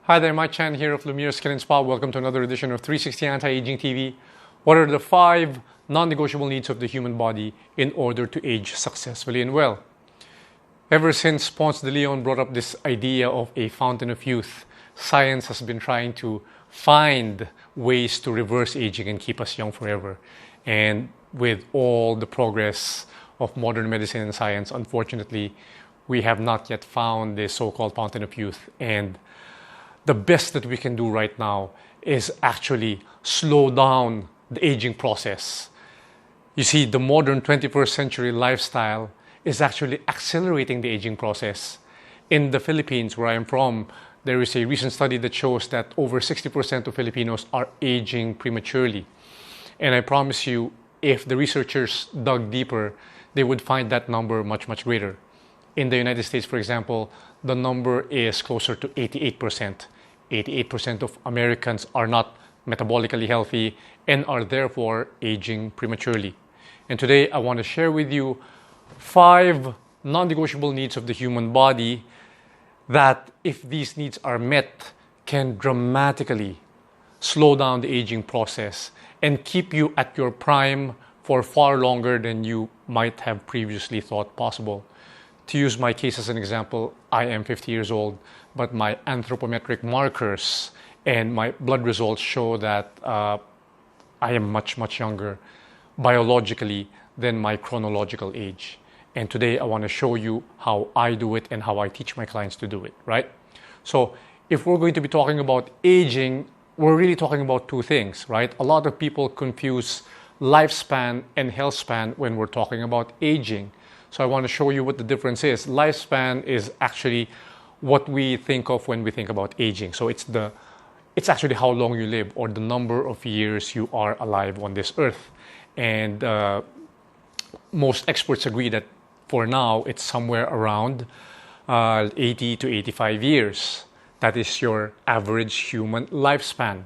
Hi there, Mike Chan here of Lumiere Skin and Spa. Welcome to another edition of 360 Anti-Aging TV. What are the 5 non-negotiable needs of the human body in order to age successfully and well? Ever since Ponce de Leon brought up this idea of a fountain of youth, science has been trying to find ways to reverse aging and keep us young forever. And with all the progress of modern medicine and science, unfortunately, we have not yet found this so-called fountain of youth. And the best that we can do right now is actually slow down the aging process. You see, the modern 21st century lifestyle is actually accelerating the aging process. In the Philippines, where I am from, there is a recent study that shows that over 60% of Filipinos are aging prematurely. And I promise you, if the researchers dug deeper, they would find that number much, much greater. In the United States, for example, the number is closer to 88%. 88% of Americans are not metabolically healthy and are therefore aging prematurely. And today I want to share with you 5 non-negotiable needs of the human body that, if these needs are met, can dramatically slow down the aging process and keep you at your prime for far longer than you might have previously thought possible. To use my case as an example, I am 50 years old, but my anthropometric markers and my blood results show that I am much, much younger biologically than my chronological age. And today I want to show you how I do it and how I teach my clients to do it, right? So if we're going to be talking about aging, we're really talking about 2 things, right? A lot of people confuse lifespan and health span when we're talking about aging. So I want to show you what the difference is. Lifespan is actually what we think of when we think about aging. So it's actually how long you live, or the number of years you are alive on this earth. And most experts agree that for now it's somewhere around 80 to 85 years. That is your average human lifespan.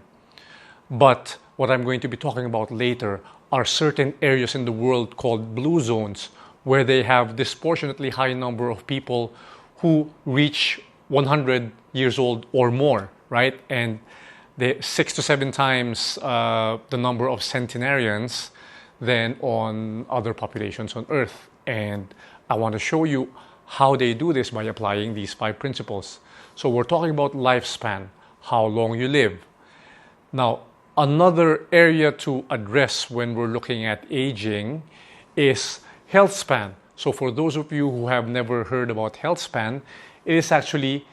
But what I'm going to be talking about later are certain areas in the world called blue zones, where they have disproportionately high number of people who reach 100 years old or more, right? And they 6 to 7 times the number of centenarians than on other populations on Earth. And I want to show you how they do this by applying these 5 principles. So we're talking about lifespan, how long you live. Now, another area to address when we're looking at aging is health span. So for those of you who have never heard about health span, it is actually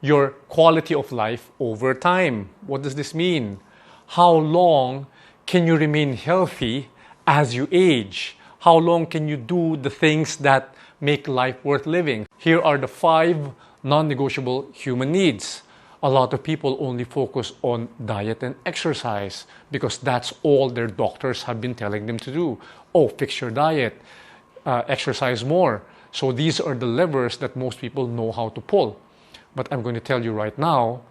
your quality of life over time. What does this mean? How long can you remain healthy as you age? How long can you do the things that make life worth living? Here are the 5 non-negotiable human needs. A lot of people only focus on diet and exercise because that's all their doctors have been telling them to do. Oh, fix your diet, exercise more. So these are the levers that most people know how to pull. But I'm going to tell you right now,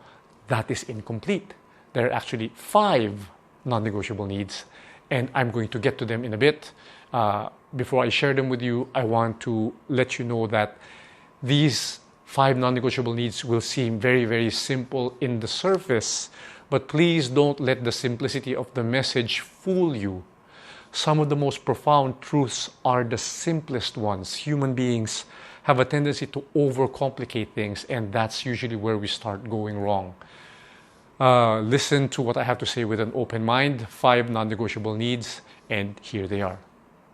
that is incomplete. There are actually 5 non-negotiable needs, and I'm going to get to them in a bit. Before I share them with you, I want to let you know that these 5 non-negotiable needs will seem very, very simple in the surface, but please don't let the simplicity of the message fool you. Some of the most profound truths are the simplest ones. Human beings have a tendency to overcomplicate things, and that's usually where we start going wrong. Listen to what I have to say with an open mind. 5 non-negotiable needs, and here they are.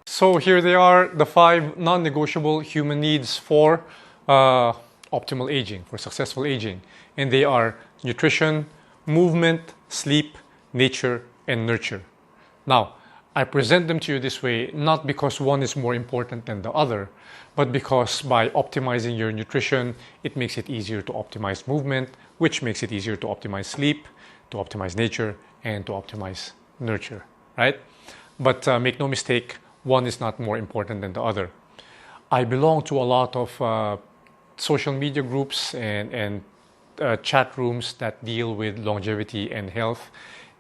So here they are, the 5 non-negotiable human needs for optimal aging, for successful aging. And they are nutrition, movement, sleep, nature, and nurture. Now, I present them to you this way not because one is more important than the other, but because by optimizing your nutrition, it makes it easier to optimize movement, which makes it easier to optimize sleep, to optimize nature, and to optimize nurture, right? But make no mistake, one is not more important than the other. I belong to a lot of social media groups and chat rooms that deal with longevity and health.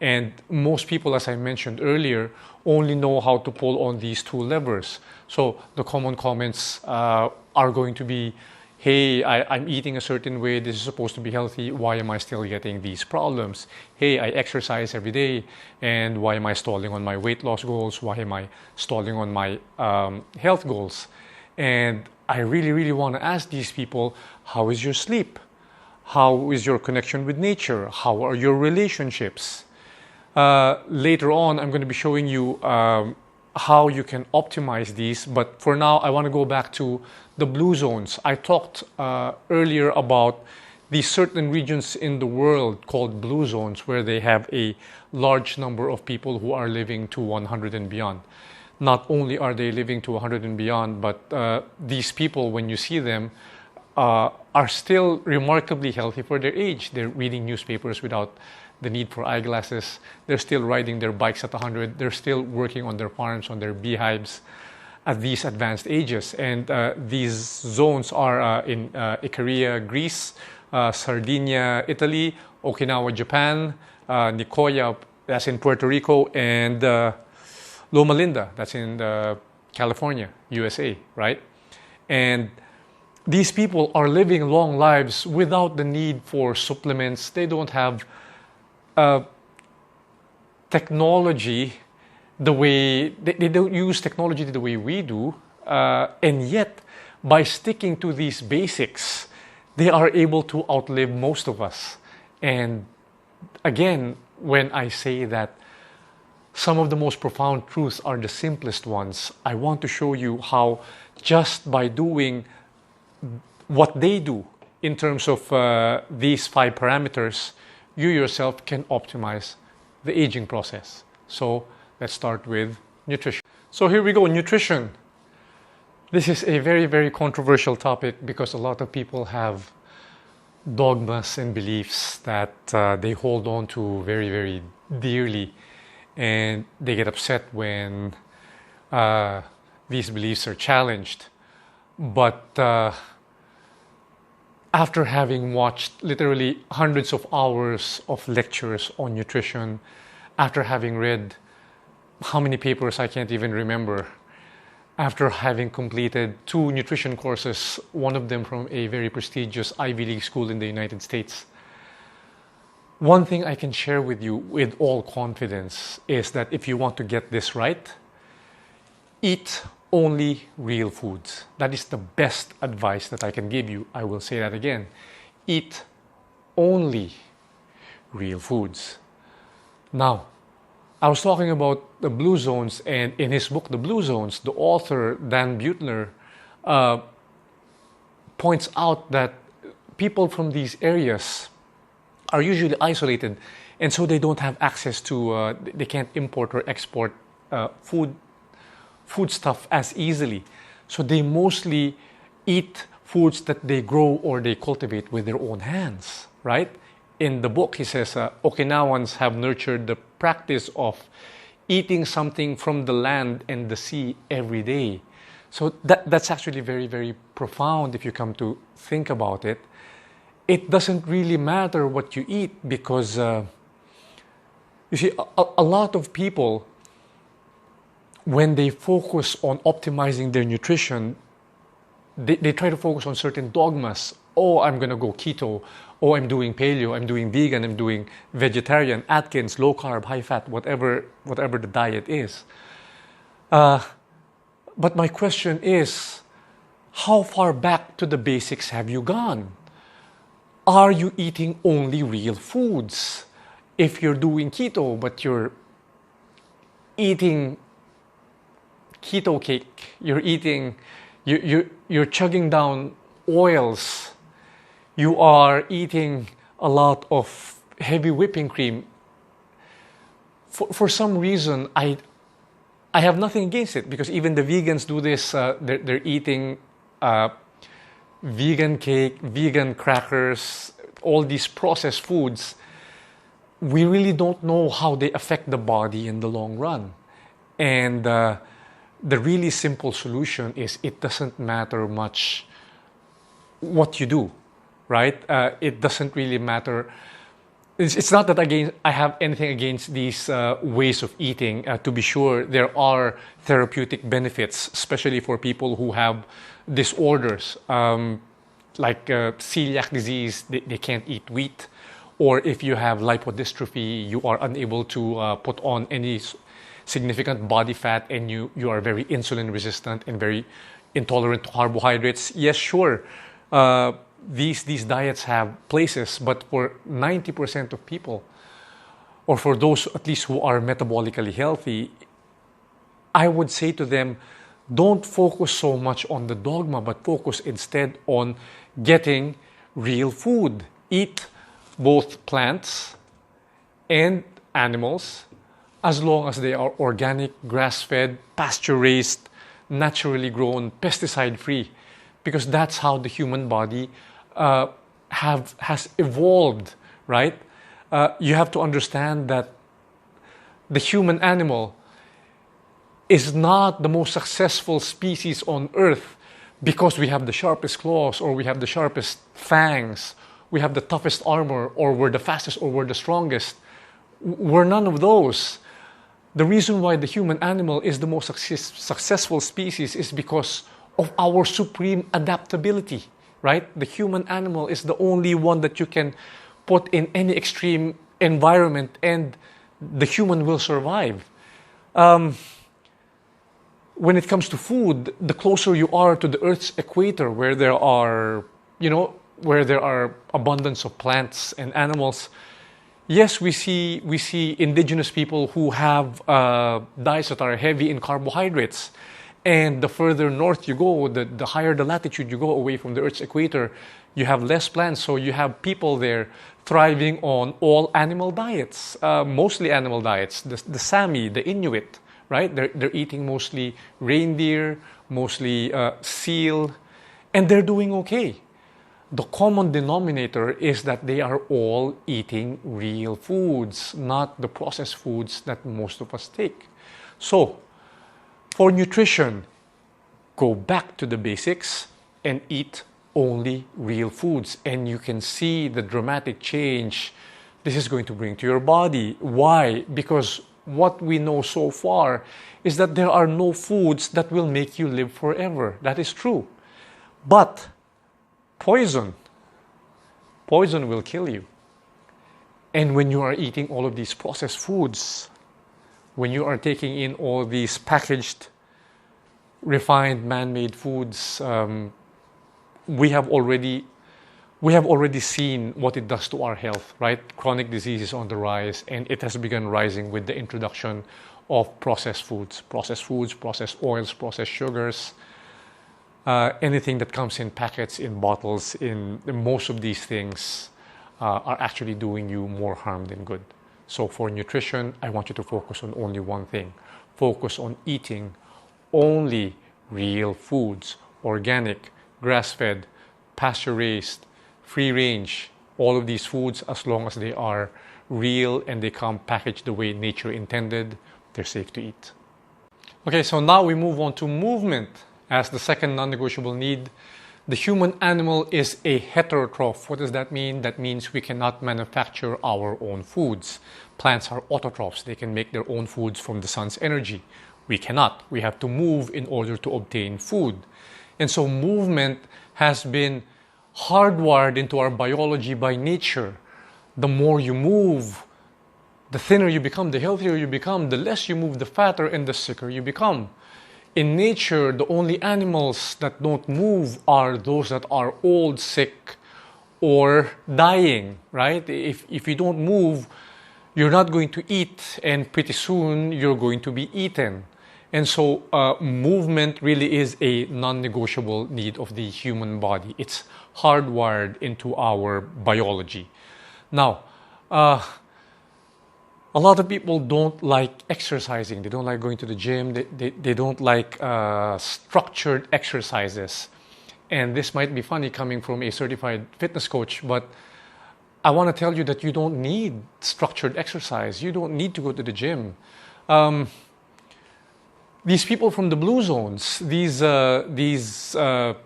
And most people, as I mentioned earlier, only know how to pull on these 2 levers. So the common comments are going to be, Hey, I'm eating a certain way. This is supposed to be healthy. Why am I still getting these problems? Hey, I exercise every day. And why am I stalling on my weight loss goals? Why am I stalling on my health goals? And I really, really want to ask these people, how is your sleep? How is your connection with nature? How are your relationships? Later on, I'm going to be showing you how you can optimize these. But for now, I want to go back to the blue zones. I talked earlier about these certain regions in the world called blue zones, where they have a large number of people who are living to 100 and beyond. Not only are they living to 100 and beyond, but these people, when you see them, are still remarkably healthy for their age. They're reading newspapers without the need for eyeglasses. They're still riding their bikes at 100. They're still working on their farms, on their beehives at these advanced ages. And these zones are in Icaria, Greece, Sardinia, Italy, Okinawa, Japan, Nicoya, that's in Puerto Rico, and Loma Linda, that's in California, USA, right? And these people are living long lives without the need for supplements. They don't have technology the way they don't use technology the way we do, and yet by sticking to these basics, they are able to outlive most of us. And again, when I say that some of the most profound truths are the simplest ones, I want to show you how just by doing what they do in terms of these 5 parameters, you yourself can optimize the aging process. So let's start with nutrition. So here we go, nutrition. This is a very, very controversial topic because a lot of people have dogmas and beliefs that they hold on to very, very dearly, and they get upset when these beliefs are challenged. But after having watched literally hundreds of hours of lectures on nutrition, after having read how many papers I can't even remember, after having completed 2 nutrition courses, one of them from a very prestigious Ivy League school in the United States, one thing I can share with you with all confidence is that if you want to get this right, eat only real foods. That is the best advice that I can give you. I will say that again. Eat only real foods. Now, I was talking about the blue zones, and in his book, The Blue Zones, the author, Dan Buettner, points out that people from these areas are usually isolated, and so they don't have access to, they can't import or export food stuff as easily. So they mostly eat foods that they grow or they cultivate with their own hands, right? In the book, he says, Okinawans have nurtured the practice of eating something from the land and the sea every day. So that's actually very, very profound if you come to think about it. It doesn't really matter what you eat because, you see, a lot of people, when they focus on optimizing their nutrition, they try to focus on certain dogmas. Oh, I'm going to go keto. Oh, I'm doing paleo. I'm doing vegan. I'm doing vegetarian, Atkins, low carb, high fat, whatever the diet is. But my question is, how far back to the basics have you gone? Are you eating only real foods? If you're doing keto, but you're eating keto cake, you're chugging down oils, you are eating a lot of heavy whipping cream. For some reason, I have nothing against it because even the vegans do this. They're eating vegan cake, vegan crackers, all these processed foods. We really don't know how they affect the body in the long run. And the really simple solution is it doesn't matter much what you do, right? It doesn't really matter. It's not that I have anything against these ways of eating. To be sure, there are therapeutic benefits, especially for people who have disorders. like celiac disease, they can't eat wheat. Or if you have lipodystrophy, you are unable to put on any significant body fat, and you are very insulin resistant and very intolerant to carbohydrates. Yes, sure, these diets have places, but for 90% of people, or for those at least who are metabolically healthy, I would say to them, don't focus so much on the dogma, but focus instead on getting real food. Eat both plants and animals, as long as they are organic, grass-fed, pasture-raised, naturally grown, pesticide-free, because that's how the human body has evolved, right? You have to understand that the human animal is not the most successful species on earth because we have the sharpest claws, or we have the sharpest fangs, we have the toughest armor, or we're the fastest, or we're the strongest. We're none of those. The reason why the human animal is the most successful species is because of our supreme adaptability, right? The human animal is the only one that you can put in any extreme environment and the human will survive. When it comes to food, the closer you are to the Earth's equator, where there are, where there are abundance of plants and animals, yes, we see indigenous people who have diets that are heavy in carbohydrates. And the further north you go, the higher the latitude you go away from the Earth's equator, you have less plants. So you have people there thriving on all animal diets, mostly animal diets. The Sami, the Inuit, right? They're eating mostly reindeer, mostly seal, and they're doing okay. The common denominator is that they are all eating real foods, not the processed foods that most of us take. So, for nutrition, go back to the basics and eat only real foods. And you can see the dramatic change this is going to bring to your body. Why? Because what we know so far is that there are no foods that will make you live forever. That is true. But poison will kill you. And when you are eating all of these processed foods, when you are taking in all these packaged, refined, man-made foods, we have already seen what it does to our health, right? Chronic disease is on the rise, and it has begun rising with the introduction of processed foods, processed oils, processed sugars, anything that comes in packets, in bottles, in most of these things are actually doing you more harm than good. So for nutrition, I want you to focus on only one thing. Focus on eating only real foods, organic, grass-fed, pasture-raised, free-range, all of these foods, as long as they are real and they come packaged the way nature intended, they're safe to eat. Okay, so now we move on to movement as the second non-negotiable need. The human animal is a heterotroph. What does that mean? That means we cannot manufacture our own foods. Plants are autotrophs. They can make their own foods from the sun's energy. We cannot. We have to move in order to obtain food. And so movement has been hardwired into our biology by nature. The more you move, the thinner you become, the healthier you become. The less you move, the fatter and the sicker you become. In nature, the only animals that don't move are those that are old, sick, or dying, right? If you don't move, you're not going to eat, and pretty soon you're going to be eaten. And so movement really is a non-negotiable need of the human body. It's hardwired into our biology. Now, a lot of people don't like exercising. They don't like going to the gym. They don't like structured exercises. And this might be funny coming from a certified fitness coach, but I want to tell you that you don't need structured exercise. You don't need to go to the gym. These people from the blue zones, these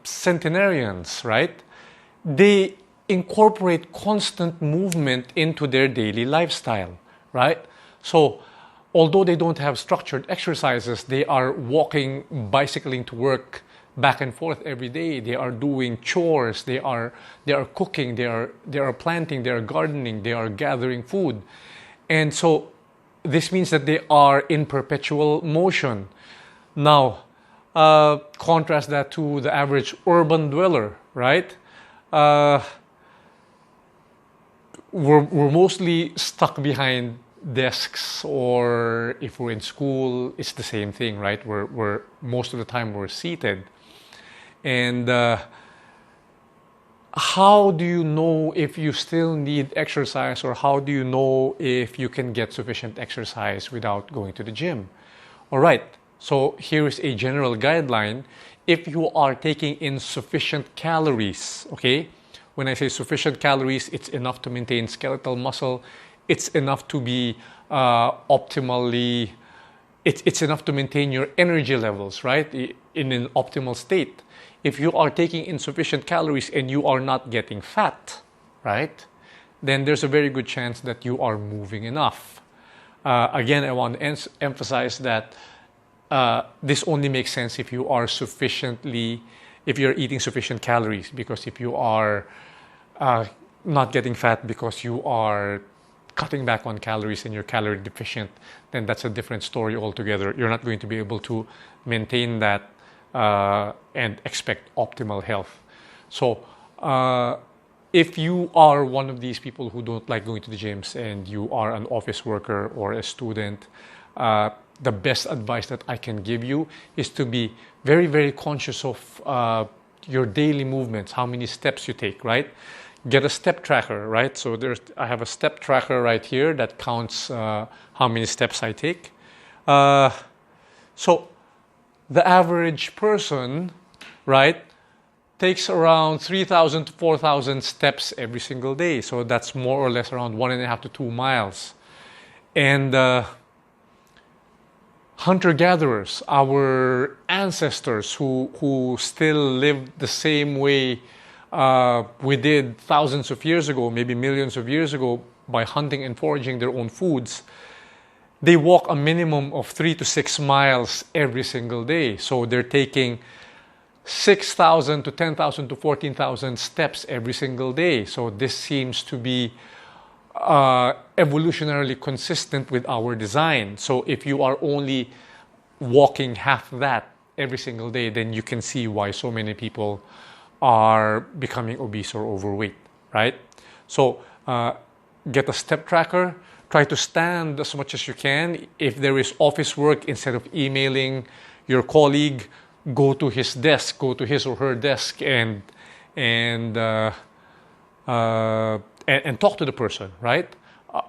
centenarians, right? They incorporate constant movement into their daily lifestyle, right? So although they don't have structured exercises, they are walking, bicycling to work, back and forth every day. They are doing chores. They are cooking. They are planting. They are gardening. They are gathering food, and so this means that they are in perpetual motion. Now, contrast that to the average urban dweller, right? We're mostly stuck behind desks, or if we're in school, it's the same thing, right? We're most of the time we're seated. And how do you know if you still need exercise, or how do you know if you can get sufficient exercise without going to the gym? All right, so here is a general guideline. If you are taking in sufficient calories, okay? When I say sufficient calories, it's enough to maintain skeletal muscle. It's enough to be optimally, it's enough to maintain your energy levels, right? In an optimal state. If you are taking in sufficient calories and you are not getting fat, right? Then there's a very good chance that you are moving enough. Again, I want to emphasize that this only makes sense if you are if you're eating sufficient calories, because if you are not getting fat because you are cutting back on calories and you're calorie deficient, then that's a different story altogether. You're not going to be able to maintain that and expect optimal health. So if you are one of these people who don't like going to the gyms, and you are an office worker or a student, the best advice that I can give you is to be very, very conscious of your daily movements, how many steps you take, right? Get a step tracker, right? So I have a step tracker right here that counts how many steps I take. So the average person, right, takes around 3,000 to 4,000 steps every single day. So that's more or less around 1.5 to 2 miles. And hunter-gatherers, our ancestors who still lived the same way we did thousands of years ago, maybe millions of years ago, by hunting and foraging their own foods, they walk a minimum of 3 to 6 miles every single day. So they're taking 6,000 to 10,000 to 14,000 steps every single day. So this seems to be evolutionarily consistent with our design. So if you are only walking half that every single day, then you can see why so many people are becoming obese or overweight, right? So get a step tracker. Try to stand as much as you can. If there is office work, instead of emailing your colleague, go to his desk, go to his or her desk, and talk to the person, right?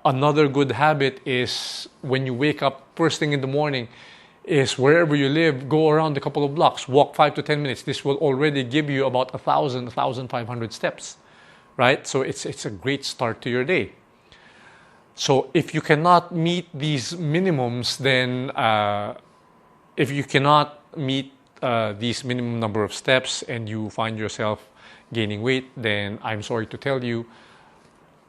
Another good habit is, when you wake up first thing in the morning, is wherever you live, go around a couple of blocks, walk 5 to 10 minutes. This will already give you about 1,500 steps, right? So it's a great start to your day. So if you cannot meet these minimums, then if you cannot meet these minimum number of steps and you find yourself gaining weight, then I'm sorry to tell you,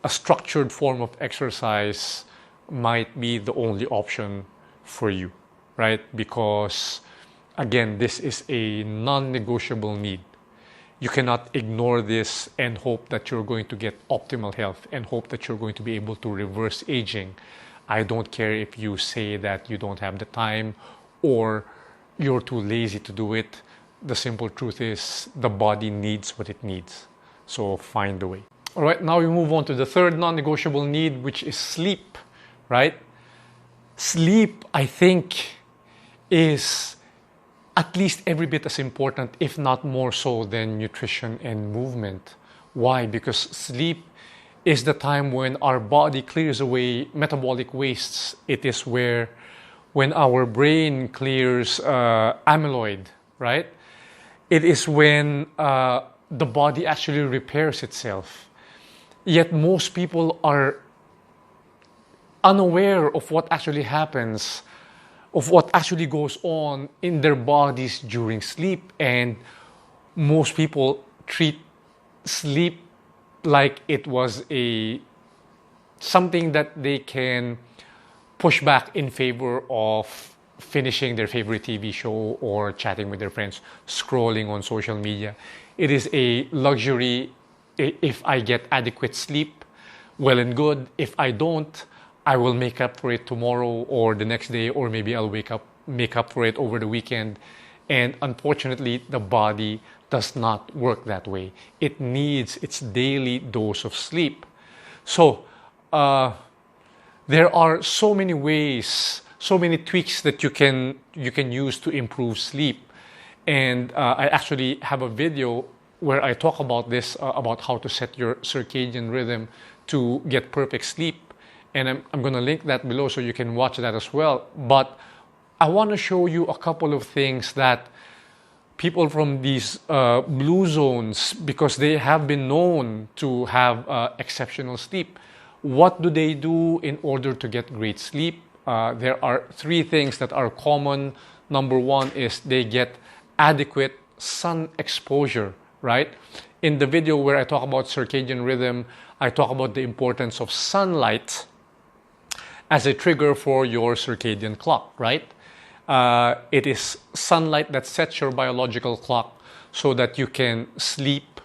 a structured form of exercise might be the only option for you, right? Because again, this is a non-negotiable need. You cannot ignore this and hope that you're going to get optimal health and hope that you're going to be able to reverse aging. I don't care if you say that you don't have the time or you're too lazy to do it. The simple truth is the body needs what it needs. So find a way. All right, now we move on to the third non-negotiable need, which is sleep, right? Sleep, I think, is at least every bit as important, if not more so, than nutrition and movement. Why? Because sleep is the time when our body clears away metabolic wastes. It is when our brain clears amyloid, right? It is when the body actually repairs itself. Yet most people are unaware of what actually happens, of what actually goes on in their bodies during sleep. And most people treat sleep like it was something that they can push back in favor of finishing their favorite TV show or chatting with their friends, scrolling on social media. It is a luxury. If I get adequate sleep, well and good. If I don't, I will make up for it tomorrow or the next day, or maybe I'll make up for it over the weekend. And unfortunately, the body does not work that way. It needs its daily dose of sleep. So there are so many ways, so many tweaks that you can use to improve sleep. And I actually have a video where I talk about this, about how to set your circadian rhythm to get perfect sleep. And I'm going to link that below so you can watch that as well. But I want to show you a couple of things that people from these blue zones, because they have been known to have exceptional sleep. What do they do in order to get great sleep? There are three things that are common. Number one is they get adequate sun exposure, right? In the video where I talk about circadian rhythm, I talk about the importance of sunlight as a trigger for your circadian clock, right? It is sunlight that sets your biological clock so that you can sleep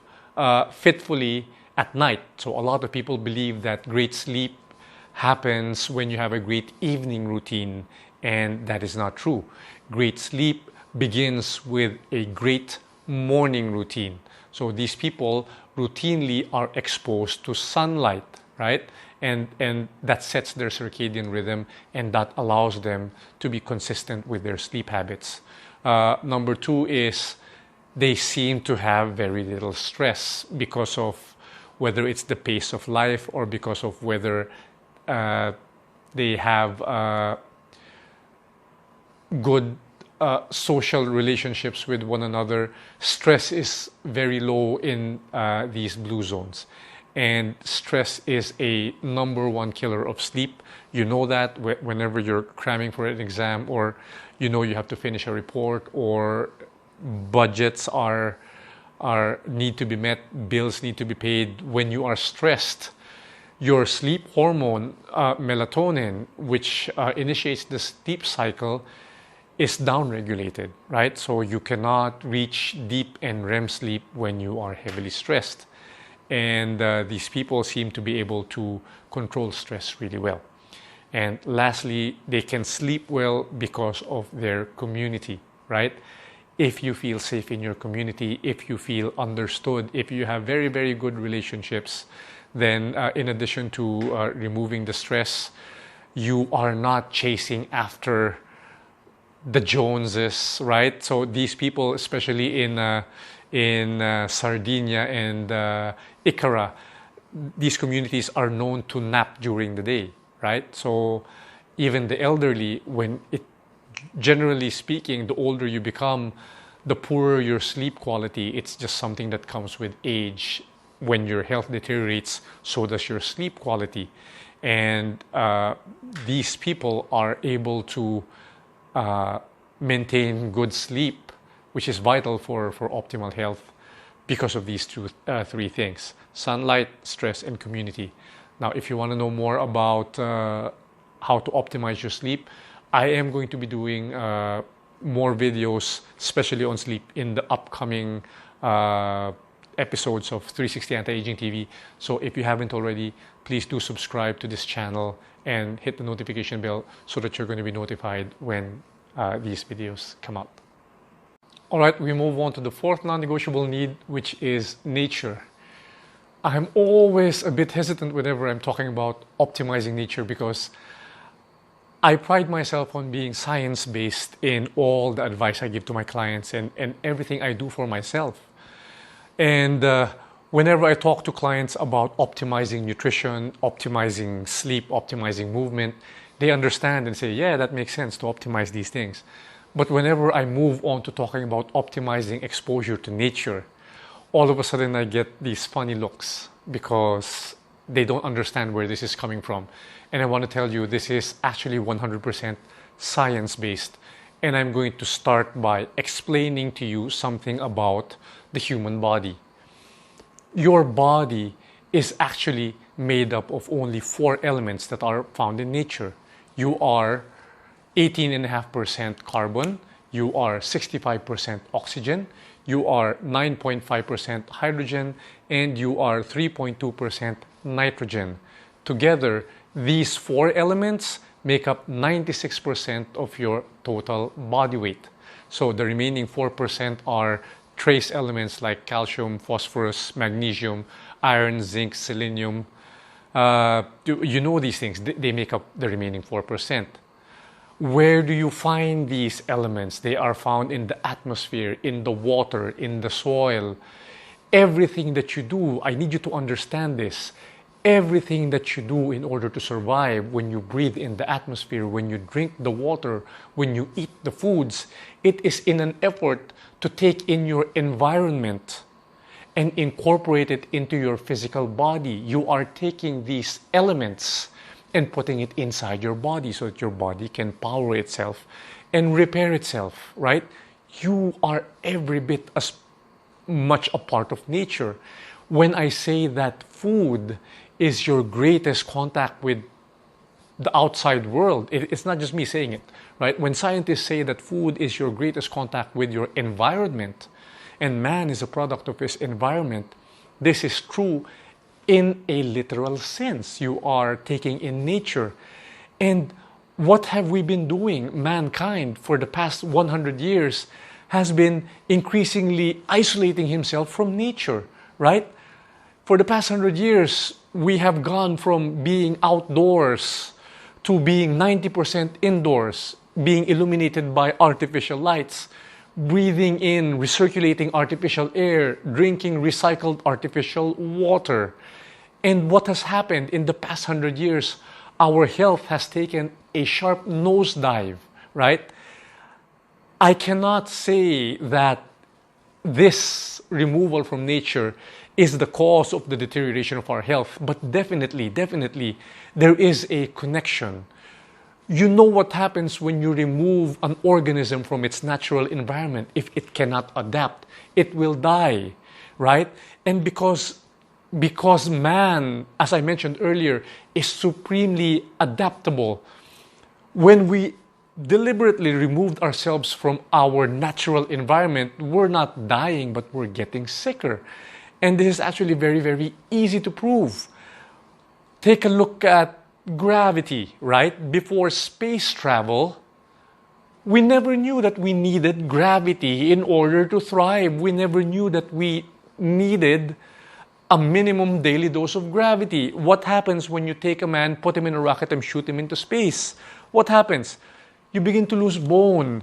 fitfully at night. So a lot of people believe that great sleep happens when you have a great evening routine, and that is not true. Great sleep begins with a great morning routine. So these people routinely are exposed to sunlight, right? And that sets their circadian rhythm, and that allows them to be consistent with their sleep habits. Number two is they seem to have very little stress because of whether it's the pace of life or because of whether they have good social relationships with one another. Stress is very low in these blue zones. And stress is a number one killer of sleep. You know that whenever you're cramming for an exam, or you know you have to finish a report, or budgets need to be met, bills need to be paid. When you are stressed, your sleep hormone, melatonin, which initiates the sleep cycle, is downregulated, right? So you cannot reach deep and REM sleep when you are heavily stressed. And these people seem to be able to control stress really well. And lastly, they can sleep well because of their community, right? If you feel safe in your community, if you feel understood, if you have very, very good relationships, then in addition to removing the stress, you are not chasing after the Joneses, right? So these people, especially in Sardinia and Icara, these communities are known to nap during the day, right? So even the elderly, generally speaking, the older you become, the poorer your sleep quality. It's just something that comes with age. When your health deteriorates, so does your sleep quality. And these people are able to maintain good sleep, which is vital for optimal health, because of these three things: sunlight, stress, and community. Now, if you want to know more about how to optimize your sleep, I am going to be doing more videos, especially on sleep, in the upcoming episodes of 360 Anti-Aging TV. So if you haven't already, please do subscribe to this channel and hit the notification bell so that you're going to be notified when these videos come out. All right, we move on to the fourth non-negotiable need, which is nature. I'm always a bit hesitant whenever I'm talking about optimizing nature, because I pride myself on being science-based in all the advice I give to my clients and everything I do for myself. And whenever I talk to clients about optimizing nutrition, optimizing sleep, optimizing movement, they understand and say, yeah, that makes sense to optimize these things. But whenever I move on to talking about optimizing exposure to nature, all of a sudden I get these funny looks, because they don't understand where this is coming from. And I want to tell you, this is actually 100% science-based. And I'm going to start by explaining to you something about the human body. Your body is actually made up of only 4 elements that are found in nature. You are 18.5% carbon, you are 65% oxygen, you are 9.5% hydrogen, and you are 3.2% nitrogen. Together, these four elements make up 96% of your total body weight. So the remaining 4% are trace elements like calcium, phosphorus, magnesium, iron, zinc, selenium. You know these things, they make up the remaining 4%. Where do you find these elements? They are found in the atmosphere, in the water, in the soil. Everything that you do, I need you to understand this. Everything that you do in order to survive, when you breathe in the atmosphere, when you drink the water, when you eat the foods, it is in an effort to take in your environment and incorporate it into your physical body. You are taking these elements and putting it inside your body so that your body can power itself and repair itself, right? You are every bit as much a part of nature. When I say that food is your greatest contact with the outside world, it's not just me saying it, right? When scientists say that food is your greatest contact with your environment, and man is a product of his environment, this is true in a literal sense. You are taking in nature. And what have we been doing? Mankind, for the past 100 years, has been increasingly isolating himself from nature, right? For the past 100 years, we have gone from being outdoors to being 90% indoors, being illuminated by artificial lights, breathing in recirculating artificial air, drinking recycled artificial water. And what has happened in the past 100 years? Our health has taken a sharp nosedive, right? I cannot say that this removal from nature is the cause of the deterioration of our health, but definitely, there is a connection. You know what happens when you remove an organism from its natural environment. If it cannot adapt, it will die, right? And because man, as I mentioned earlier, is supremely adaptable, when we deliberately removed ourselves from our natural environment, we're not dying, but we're getting sicker. And this is actually very easy to prove. Take a look at gravity, right? Before space travel, we never knew that we needed gravity in order to thrive. We never knew that we needed a minimum daily dose of gravity. What happens when you take a man, put him in a rocket, and shoot him into space? What happens? You begin to lose bone.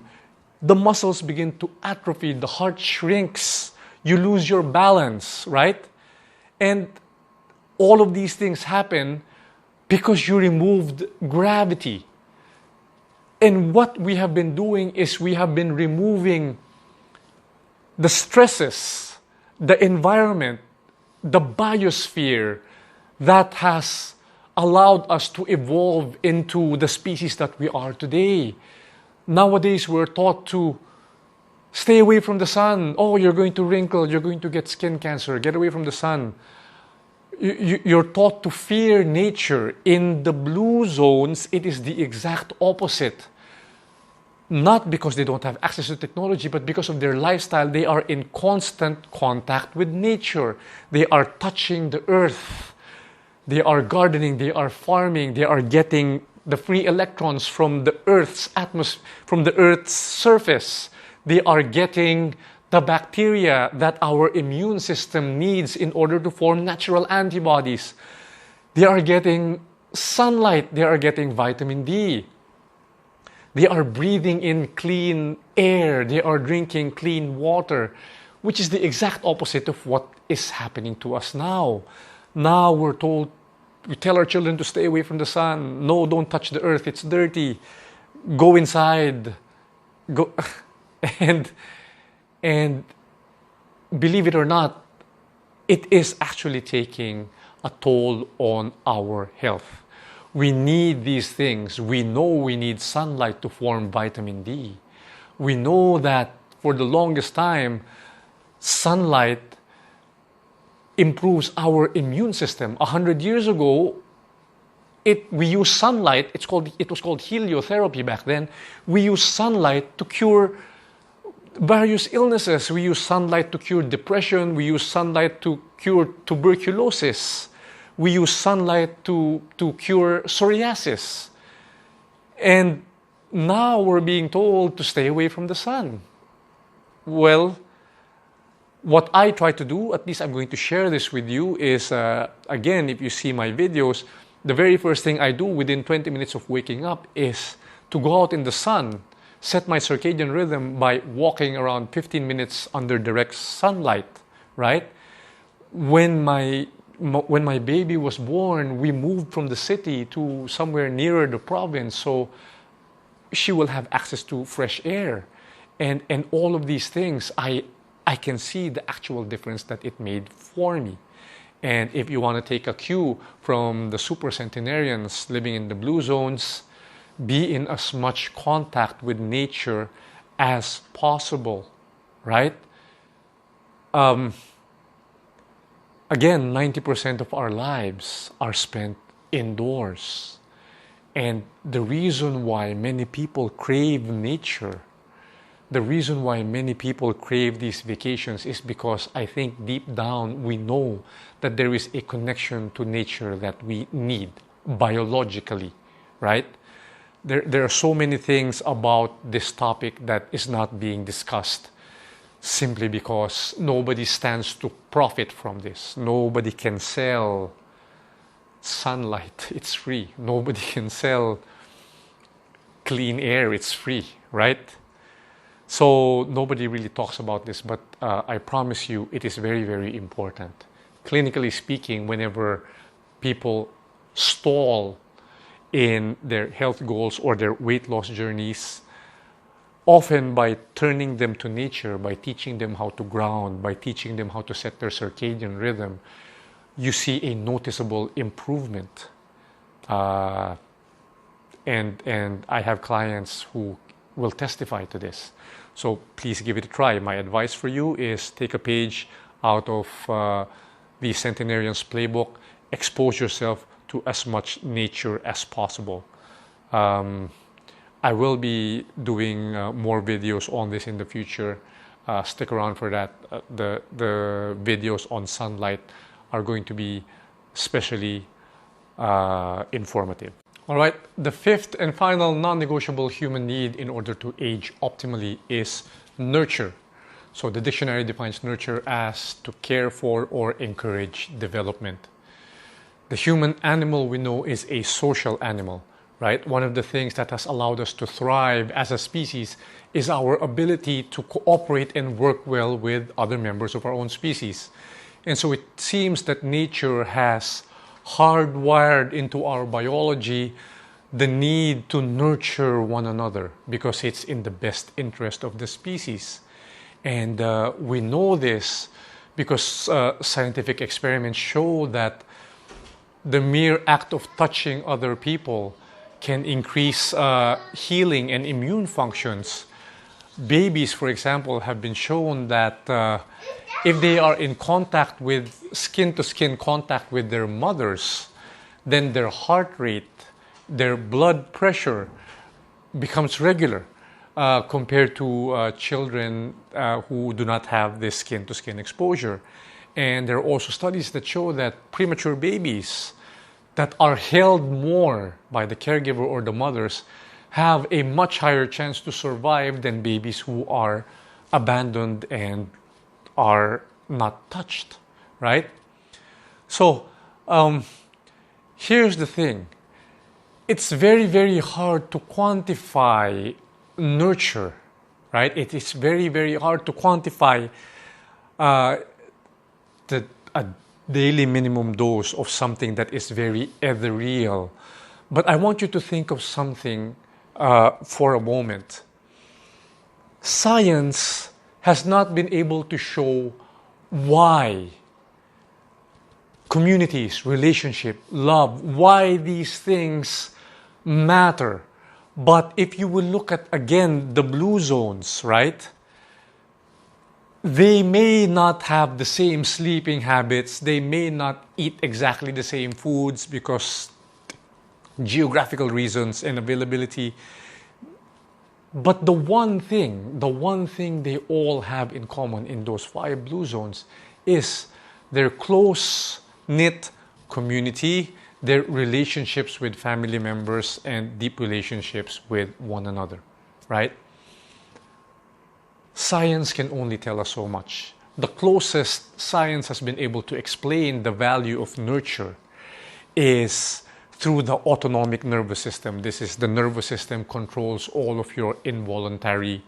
The muscles begin to atrophy. The heart shrinks. You lose your balance, right? And all of these things happen because you removed gravity. And what we have been doing is we have been removing the stresses, the environment, the biosphere that has allowed us to evolve into the species that we are today. Nowadays, we're taught to stay away from the sun. Oh, you're going to wrinkle, you're going to get skin cancer, get away from the sun. You're taught to fear nature. In the blue zones, it is the exact opposite. Not because they don't have access to technology, but because of their lifestyle, they are in constant contact with nature. They are touching the earth. They are gardening, they are farming, they are getting the free electrons from the earth's atmosphere, from the earth's surface. They are getting the bacteria that our immune system needs in order to form natural antibodies. They are getting sunlight, they are getting vitamin D. They are breathing in clean air, they are drinking clean water, which is the exact opposite of what is happening to us now. Now we're told, we tell our children to stay away from the sun. No, don't touch the earth, it's dirty. Go inside. Go and believe it or not, it is actually taking a toll on our health. We need these things. We know we need sunlight to form vitamin D. We know that for the longest time, sunlight improves our immune system. 100 years ago, we use sunlight. It was called heliotherapy back then. We use sunlight to cure various illnesses. We use sunlight to cure depression. We use sunlight to cure tuberculosis. We use sunlight to cure psoriasis. And now we're being told to stay away from the sun. Well, what I try to do, at least I'm going to share this with you, is again, if you see my videos, the very first thing I do within 20 minutes of waking up is to go out in the sun, set my circadian rhythm by walking around 15 minutes under direct sunlight, right? When my baby was born, we moved from the city to somewhere nearer the province, so she will have access to fresh air. And all of these things, I can see the actual difference that it made for me. And if you want to take a cue from the super centenarians living in the blue zones, be in as much contact with nature as possible, right? Again, 90% of our lives are spent indoors. And the reason why many people crave nature, the reason why many people crave these vacations is because I think deep down we know that there is a connection to nature that we need biologically, right? There are so many things about this topic that is not being discussed simply because nobody stands to profit from this. Nobody can sell sunlight, it's free. Nobody can sell clean air, it's free, right? So nobody really talks about this, but I promise you it is very, very important. Clinically speaking, whenever people stall in their health goals or their weight loss journeys, often by turning them to nature, by teaching them how to ground, by teaching them how to set their circadian rhythm, you see a noticeable improvement. And I have clients who will testify to this. So please give it a try. My advice for you is take a page out of the Centenarian's playbook, expose yourself to as much nature as possible. I will be doing more videos on this in the future. Stick around for that. The videos on sunlight are going to be especially informative. All right, the fifth and final non-negotiable human need in order to age optimally is nurture. So the dictionary defines nurture as to care for or encourage development. The human animal we know is a social animal, right? One of the things that has allowed us to thrive as a species is our ability to cooperate and work well with other members of our own species. And so it seems that nature has hardwired into our biology the need to nurture one another because it's in the best interest of the species. And we know this because scientific experiments show that the mere act of touching other people can increase healing and immune functions. Babies, for example, have been shown that if they are in contact with skin-to-skin contact with their mothers, then their heart rate, their blood pressure becomes regular compared to children who do not have this skin-to-skin exposure. And there are also studies that show that premature babies that are held more by the caregiver or the mothers have a much higher chance to survive than babies who are abandoned and are not touched, right? So here's the thing. It's very, very hard to quantify nurture, right? It is very, very hard to quantify a daily minimum dose of something that is very ethereal. But I want you to think of something for a moment. Science has not been able to show why communities, relationship, love, why these things matter. But if you will look at, again, the blue zones, right? They may not have the same sleeping habits. They may not eat exactly the same foods because geographical reasons and availability. But the one thing they all have in common in those 5 blue zones is their close-knit community, their relationships with family members, and deep relationships with one another, right? Science can only tell us so much. The closest science has been able to explain the value of nurture is through the autonomic nervous system. This is the nervous system controls all of your involuntary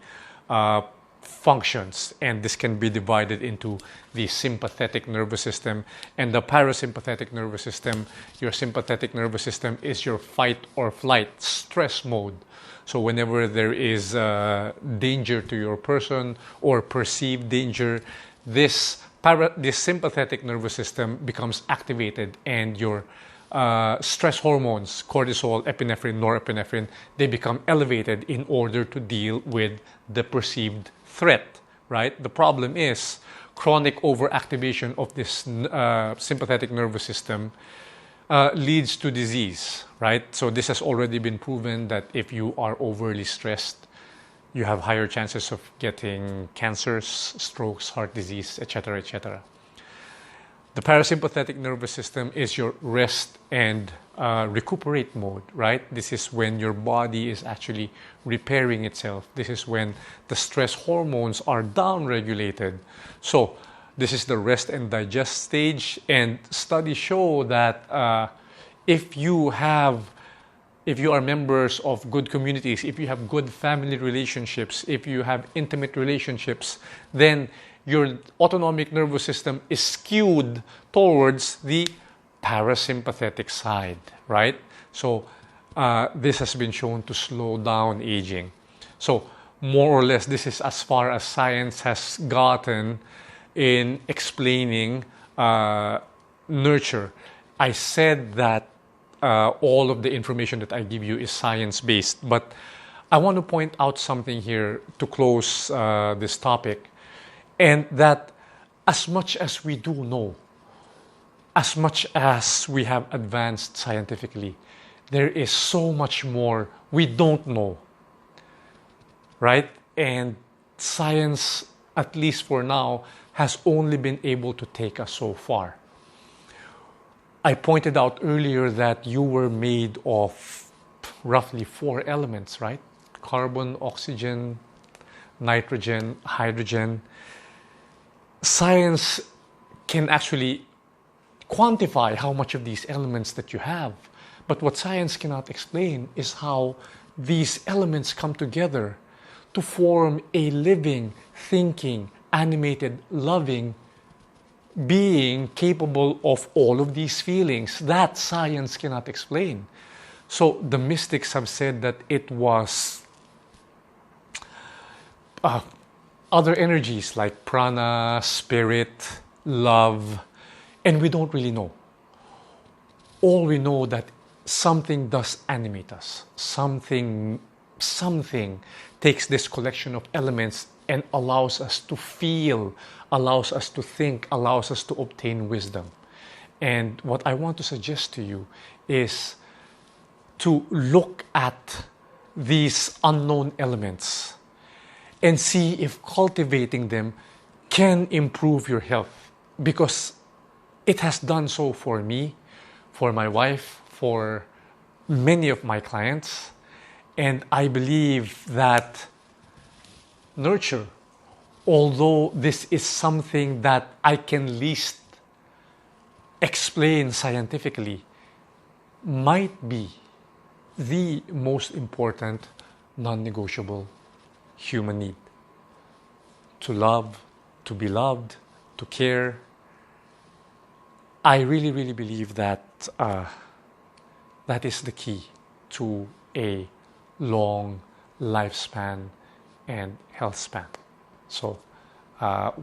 functions, and this can be divided into the sympathetic nervous system and the parasympathetic nervous system. Your sympathetic nervous system is your fight or flight stress mode. So whenever there is danger to your person or perceived danger, this sympathetic nervous system becomes activated, and your stress hormones, cortisol, epinephrine, norepinephrine, they become elevated in order to deal with the perceived threat, right? The problem is chronic overactivation of this sympathetic nervous system leads to disease, right? So this has already been proven that if you are overly stressed, you have higher chances of getting cancers, strokes, heart disease, etc., etc. The parasympathetic nervous system is your rest and recuperate mode, right? This is when your body is actually repairing itself. This is when the stress hormones are down-regulated. So this is the rest and digest stage, and studies show that if you are members of good communities, if you have good family relationships, if you have intimate relationships, then your autonomic nervous system is skewed towards the parasympathetic side, right? So this has been shown to slow down aging. So more or less, this is as far as science has gotten in explaining nurture. I said that all of the information that I give you is science-based, but I want to point out something here to close this topic, and that as much as we do know, as much as we have advanced scientifically, there is so much more we don't know, right? And science, at least for now, has only been able to take us so far. I pointed out earlier that you were made of roughly 4 elements, right? Carbon, oxygen, nitrogen, hydrogen. Science can actually quantify how much of these elements that you have. But what science cannot explain is how these elements come together to form a living, thinking, animated, loving being capable of all of these feelings. That science cannot explain. So the mystics have said that it was other energies like prana, spirit, love, and we don't really know. All we know that something does animate us. Something takes this collection of elements and allows us to feel, allows us to think, allows us to obtain wisdom. And what I want to suggest to you is to look at these unknown elements and see if cultivating them can improve your health, because it has done so for me, for my wife, for many of my clients. And I believe that nurture, although this is something that I can least explain scientifically, might be the most important non-negotiable human need. To love, to be loved, to care. I really, really believe that that is the key to a long lifespan and health span. So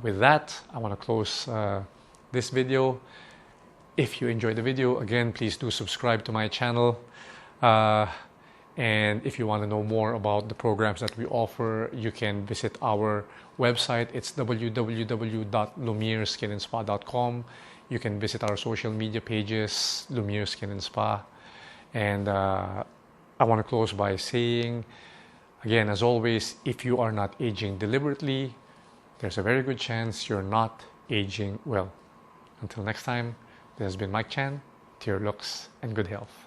with that, I want to close this video. If you enjoyed the video, again, please do subscribe to my channel. And if you want to know more about the programs that we offer, you can visit our website. It's www.lumiereskinandspa.com. You can visit our social media pages, Lumiere Skin and Spa. And I want to close by saying, again, as always, if you are not aging deliberately, there's a very good chance you're not aging well. Until next time, this has been Mike Chan, to your looks and good health.